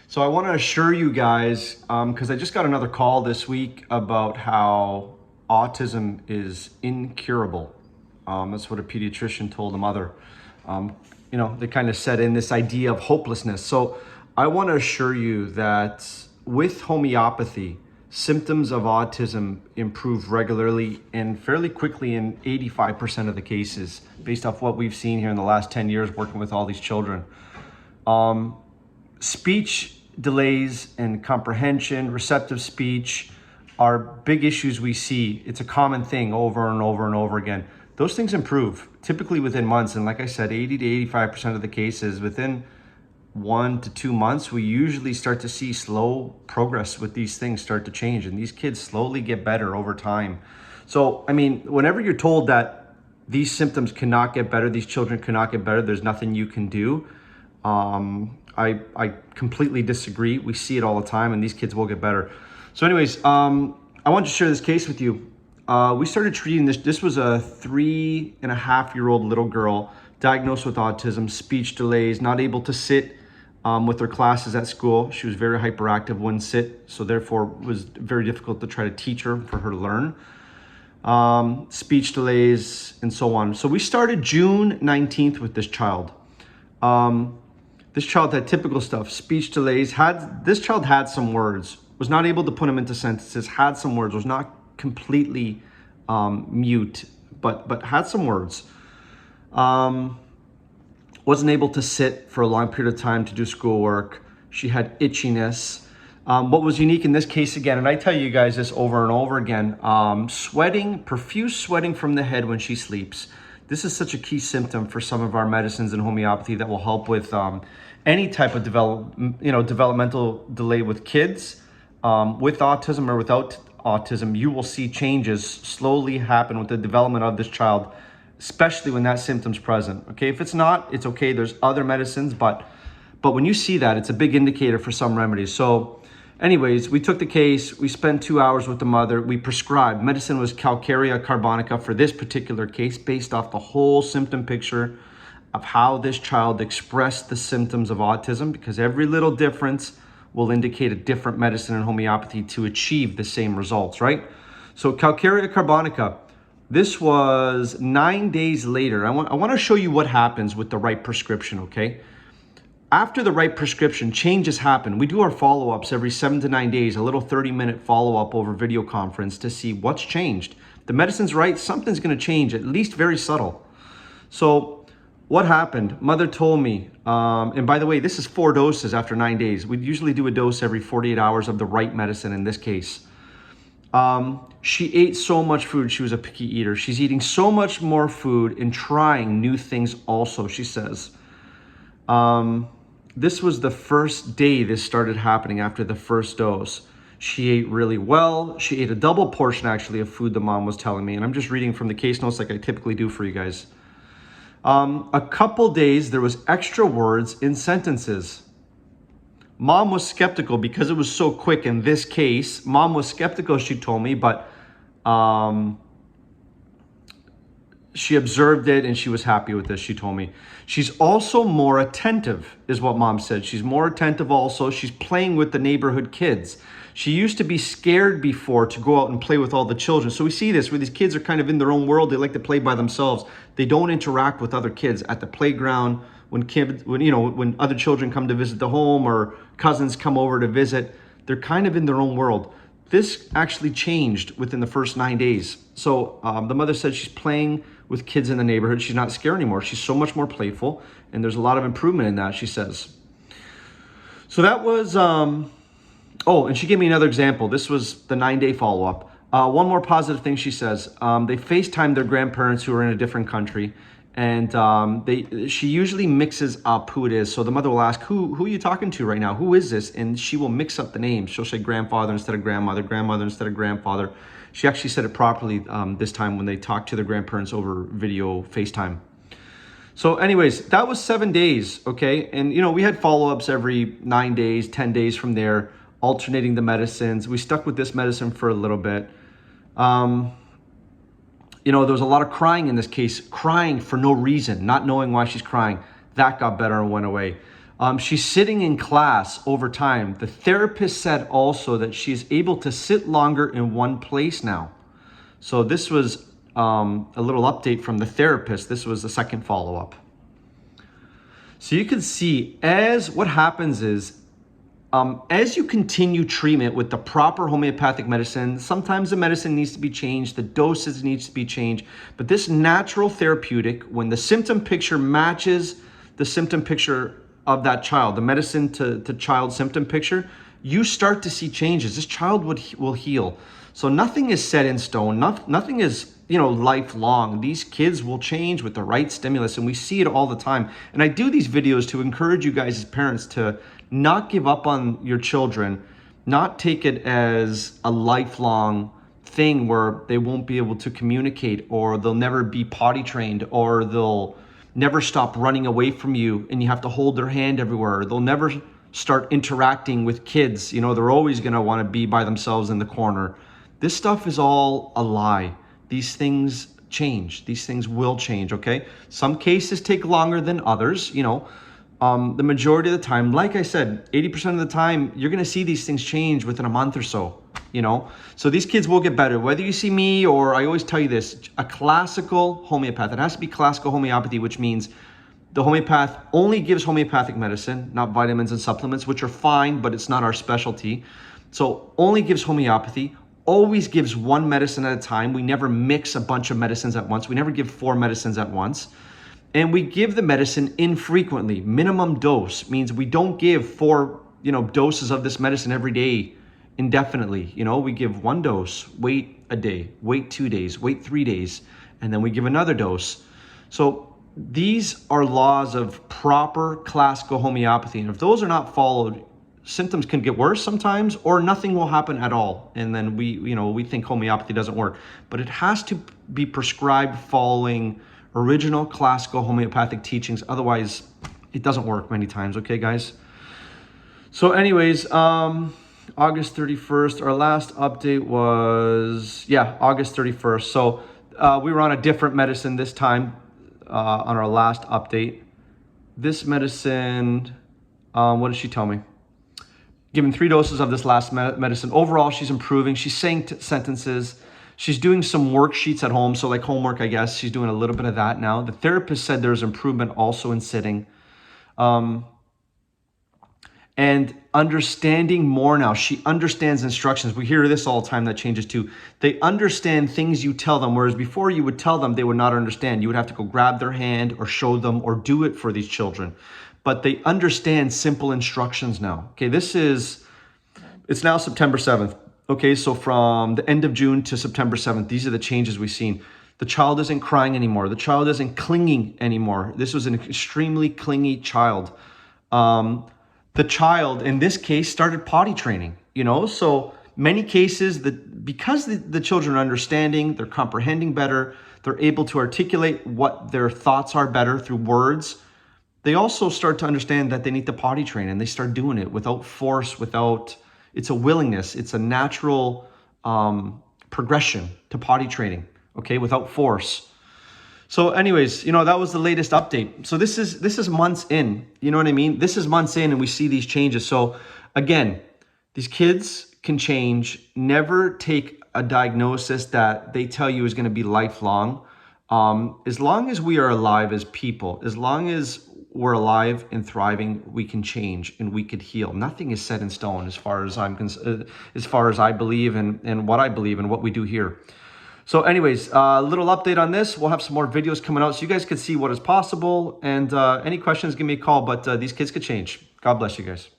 So I want to assure you guys, because I just got another call this week about how autism is incurable. That's what a pediatrician told the mother. They kind of set in this idea of hopelessness. So I want to assure you that with homeopathy, symptoms of autism improve regularly and fairly quickly in 85% of the cases, based off what we've seen here in the last 10 years working with all these children. Speech delays and comprehension, receptive speech are big issues we see. It's a common thing over and over and over again. Those things improve typically within months. And like I said, 80 to 85% of the cases within 1 to 2 months, we usually start to see slow progress with these things start to change. And these kids slowly get better over time. So, I mean, whenever you're told that these symptoms cannot get better, these children cannot get better, there's nothing you can do, I completely disagree. We see it all the time, and these kids will get better. So anyways, I wanted to share this case with you. We started treating this. This was a 3.5-year-old little girl diagnosed with autism, speech delays, not able to sit with her classes at school. She was very hyperactive, wouldn't sit, so therefore it was very difficult to try to teach her, for her to learn. Speech delays and so on. So we started June 19th with this child. This child had typical stuff, speech delays. This child had some words, was not able to put them into sentences, had some words, was not completely mute, but had some words. Wasn't able to sit for a long period of time to do schoolwork. She had itchiness. What was unique in this case again, and I tell you guys this over and over again, sweating, profuse sweating from the head when she sleeps. This is such a key symptom for some of our medicines in homeopathy that will help with any type of developmental delay with kids. With autism or without autism, you will see changes slowly happen with the development of this child, especially when that symptom's present. Okay, if it's not, it's okay. There's other medicines, but when you see that, it's a big indicator for some remedies. So anyways, we took the case, we spent 2 hours with the mother, we prescribed. Medicine was Calcarea carbonica for this particular case, based off the whole symptom picture of how this child expressed the symptoms of autism, because every little difference will indicate a different medicine in homeopathy to achieve the same results, right? So Calcarea carbonica, this was 9 days later. I want to show you what happens with the right prescription, okay? After the right prescription, changes happen. We do our follow-ups every 7 to 9 days, a little 30-minute follow-up over video conference to see what's changed. The medicine's right, something's going to change, at least very subtle. So what happened? Mother told me, and by the way, this is 4 doses after 9 days. We usually do a dose every 48 hours of the right medicine in this case. She ate so much food. She was a picky eater. She's eating so much more food and trying new things also, she says. This was the first day this started happening after the first dose. She ate really well. She ate a double portion, actually, of food, the mom was telling me. And I'm just reading from the case notes like I typically do for you guys. A couple days, there was extra words in sentences. Mom was skeptical because it was so quick in this case. Mom was skeptical, she told me, but she observed it and she was happy with this, she told me. She's also more attentive, is what mom said. She's more attentive also. She's playing with the neighborhood kids. She used to be scared before to go out and play with all the children. So we see this where these kids are kind of in their own world. They like to play by themselves. They don't interact with other kids at the playground. When other children come to visit the home or cousins come over to visit, they're kind of in their own world. This actually changed within the first 9 days. So the mother said she's playing with kids in the neighborhood. She's not scared anymore. She's so much more playful, and there's a lot of improvement in that, she says. So that was, and she gave me another example. This was the 9-day follow-up. One more positive thing she says. They FaceTime their grandparents who are in a different country, and she usually mixes up who it is. So the mother will ask, who are you talking to right now? Who is this? And she will mix up the names. She'll say grandfather instead of grandmother, grandmother instead of grandfather. She actually said it properly this time when they talked to their grandparents over video FaceTime. So anyways, that was 7 days, okay? And, we had follow-ups every 9 days, 10 days from there, alternating the medicines. We stuck with this medicine for a little bit. There was a lot of crying in this case, crying for no reason, not knowing why she's crying. That got better and went away. She's sitting in class over time. The therapist said also that she's able to sit longer in one place now. So this was a little update from the therapist. This was the second follow-up. So you can see what happens is, as you continue treatment with the proper homeopathic medicine, sometimes the medicine needs to be changed, the dosage needs to be changed, but this natural therapeutic, when the symptom picture matches the symptom picture of that child, the medicine to child symptom picture, you start to see changes. This child will heal. So nothing is set in stone. Nothing is, lifelong. These kids will change with the right stimulus, and we see it all the time. And I do these videos to encourage you guys as parents to not give up on your children, not take it as a lifelong thing where they won't be able to communicate, or they'll never be potty trained, or they'll never stop running away from you and you have to hold their hand everywhere. They'll never start interacting with kids. They're always going to want to be by themselves in the corner. This stuff is all a lie. These things change. These things will change, okay? Some cases take longer than others, the majority of the time. Like I said, 80% of the time, you're going to see these things change within a month or so, So these kids will get better. Whether you see me or, I always tell you this, a classical homeopath, it has to be classical homeopathy, which means the homeopath only gives homeopathic medicine, not vitamins and supplements, which are fine, but it's not our specialty. So only gives homeopathy, always gives one medicine at a time. We never mix a bunch of medicines at once. We never give 4 medicines at once. And we give the medicine infrequently. Minimum dose means we don't give 4, doses of this medicine every day indefinitely. We give 1 dose, wait a day, wait 2 days, wait 3 days, and then we give another dose. So these are laws of proper classical homeopathy. And if those are not followed, symptoms can get worse sometimes, or nothing will happen at all. And then we think homeopathy doesn't work. But it has to be prescribed following original classical homeopathic teachings. Otherwise, it doesn't work many times. Okay, guys? So anyways, August 31st, our last update was, August 31st. So we were on a different medicine this time on our last update. This medicine, what did she tell me? Given 3 doses of this last medicine. Overall, she's improving. She's saying sentences. She's doing some worksheets at home. So like homework, I guess. She's doing a little bit of that now. The therapist said there's improvement also in sitting. And understanding more now. She understands instructions. We hear this all the time. That changes too. They understand things you tell them, whereas before you would tell them, they would not understand. You would have to go grab their hand or show them or do it for these children. But they understand simple instructions now. Okay, it's now September 7th. Okay, so from the end of June to September 7th, these are the changes we've seen. The child isn't crying anymore. The child isn't clinging anymore. This was an extremely clingy child. The child, in this case, started potty training, So many cases, because the children are understanding, they're comprehending better, they're able to articulate what their thoughts are better through words. They also start to understand that they need to potty train, and they start doing it without force, it's a willingness. It's a natural progression to potty training, okay, without force. So anyways, that was the latest update. So this is months in, you know what I mean? This is months in, and we see these changes. So again, these kids can change. Never take a diagnosis that they tell you is going to be lifelong. As long as we are alive as people, as long as we're alive and thriving, we can change and we could heal. Nothing is set in stone as far as as far as I believe and what I believe and what we do here. So anyways, a little update on this. We'll have some more videos coming out so you guys can see what is possible. And any questions, give me a call. But these kids could change. God bless you guys.